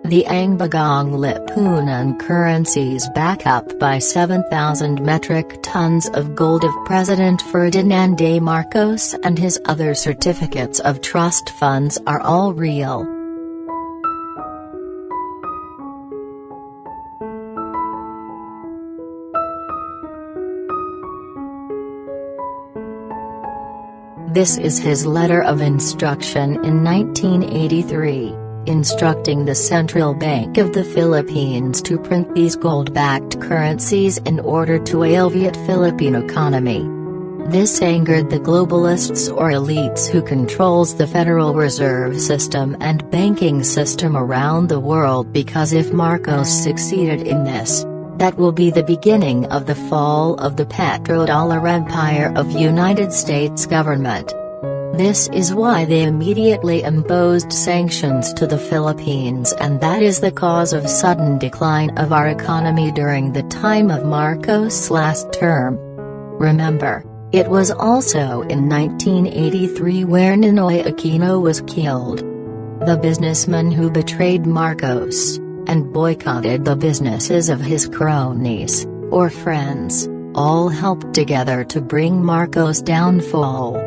The Ang Bagong Lipunan currencies back up by 7,000 metric tons of gold of President Ferdinand Marcos, and his other certificates of trust funds are all real. This is his letter of instruction in 1983. Instructing the Central Bank of the Philippines to print these gold-backed currencies in order to alleviate Philippine economy. This angered the globalists or elites who controls the Federal Reserve System and banking system around the world, because if Marcos succeeded in this, that will be the beginning of the fall of the petrodollar empire of United States government. This is why they immediately imposed sanctions to the Philippines, and that is the cause of sudden decline of our economy during the time of Marcos' last term. Remember, it was also in 1983 where Ninoy Aquino was killed. The businessman who betrayed Marcos, and boycotted the businesses of his cronies, or friends, all helped together to bring Marcos' downfall.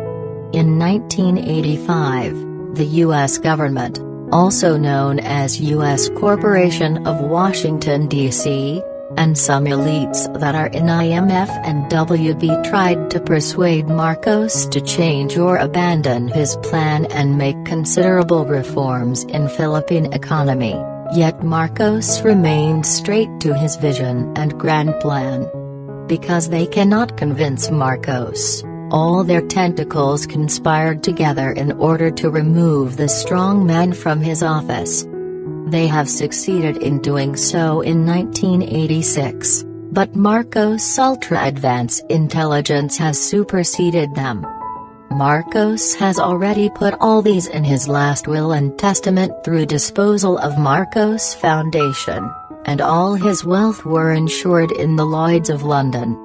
In 1985, the U.S. government, also known as U.S. Corporation of Washington, D.C., and some elites that are in IMF and WB tried to persuade Marcos to change or abandon his plan and make considerable reforms in Philippine economy, yet Marcos remained straight to his vision and grand plan. Because they cannot convince Marcos, all their tentacles conspired together in order to remove the strong man from his office. They have succeeded in doing so in 1986, but Marcos' ultra-advanced intelligence has superseded them. Marcos has already put all these in his last will and testament through disposal of Marcos Foundation, and all his wealth were insured in the Lloyds of London.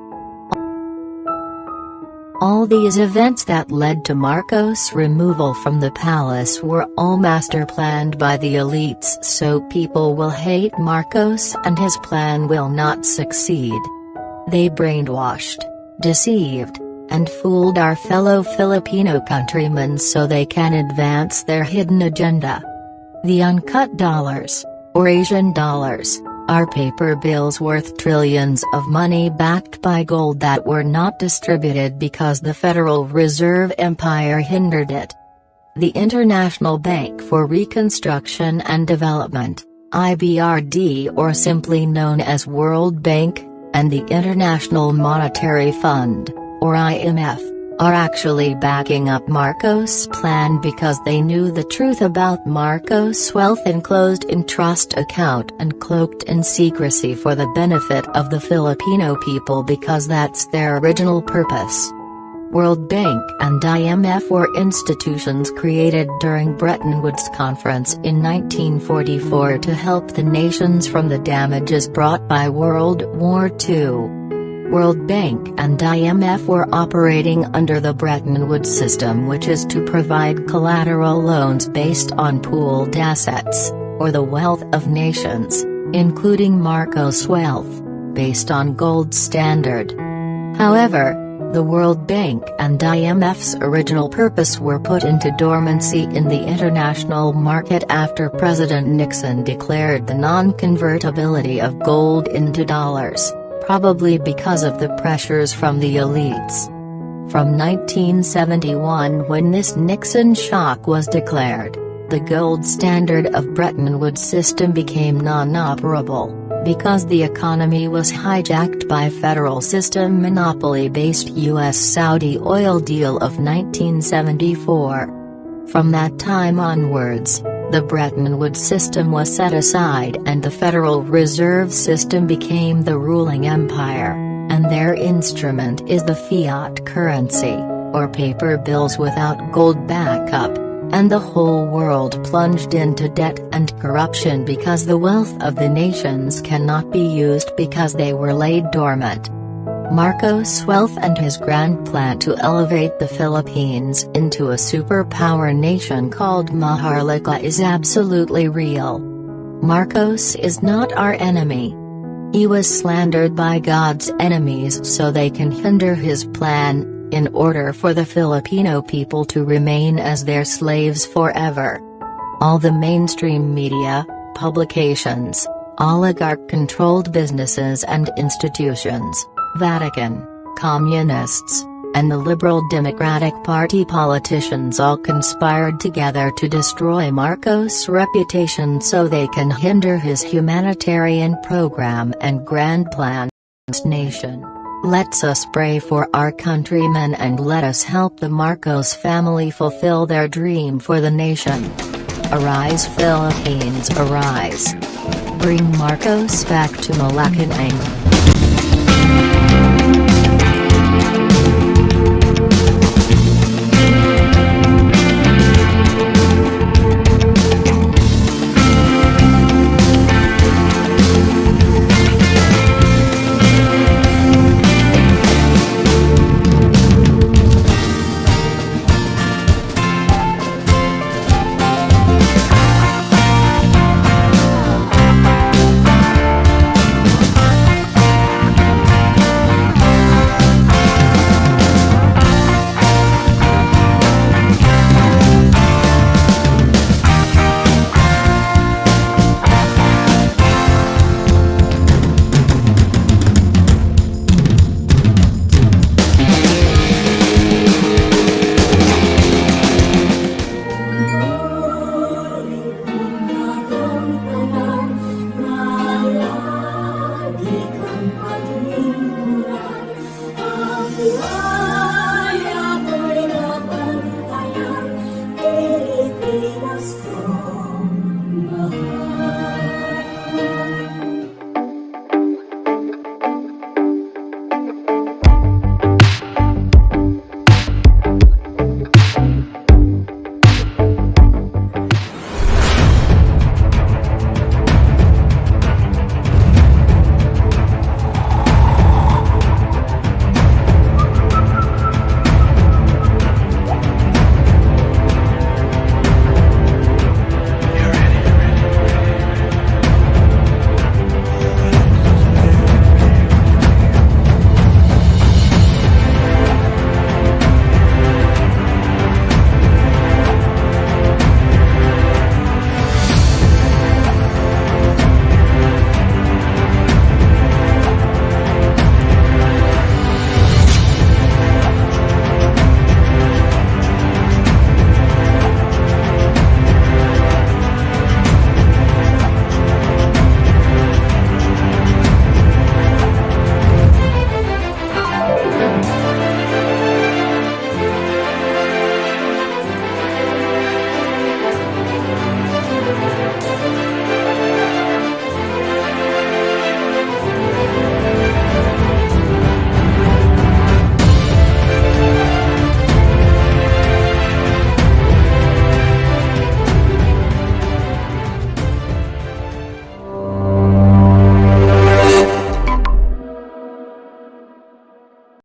All these events that led to Marcos' removal from the palace were all master-planned by the elites, so people will hate Marcos and his plan will not succeed. They brainwashed, deceived, and fooled our fellow Filipino countrymen so they can advance their hidden agenda. The uncut dollars, or Asian dollars, are paper bills worth trillions of money backed by gold that were not distributed because the Federal Reserve Empire hindered it. The International Bank for Reconstruction and Development, IBRD, or simply known as World Bank, and the International Monetary Fund, or IMF, are actually backing up Marcos' plan because they knew the truth about Marcos' wealth enclosed in trust account and cloaked in secrecy for the benefit of the Filipino people, because that's their original purpose. World Bank and IMF were institutions created during Bretton Woods Conference in 1944 to help the nations from the damages brought by World War II. World Bank and IMF were operating under the Bretton Woods system, which is to provide collateral loans based on pooled assets, or the wealth of nations, including Marcos' wealth, based on gold standard. However, the World Bank and IMF's original purpose were put into dormancy in the international market after President Nixon declared the non-convertibility of gold into dollars, probably because of the pressures from the elites. From 1971, when this Nixon shock was declared, the gold standard of Bretton Woods system became non-operable, because the economy was hijacked by federal system monopoly-based U.S.-Saudi oil deal of 1974. From that time onwards, the Bretton Woods system was set aside and the Federal Reserve System became the ruling empire, and their instrument is the fiat currency, or paper bills without gold backup, and the whole world plunged into debt and corruption because the wealth of the nations cannot be used because they were laid dormant. Marcos' wealth and his grand plan to elevate the Philippines into a superpower nation called Maharlika is absolutely real. Marcos is not our enemy. He was slandered by God's enemies so they can hinder his plan, in order for the Filipino people to remain as their slaves forever. All the mainstream media, publications, oligarch-controlled businesses and institutions, Vatican, communists, and the Liberal Democratic Party politicians all conspired together to destroy Marcos' reputation so they can hinder his humanitarian program and grand plan. Nation. Let's us pray for our countrymen and let us help the Marcos family fulfill their dream for the nation. Arise Philippines, arise. Bring Marcos back to Malacanang.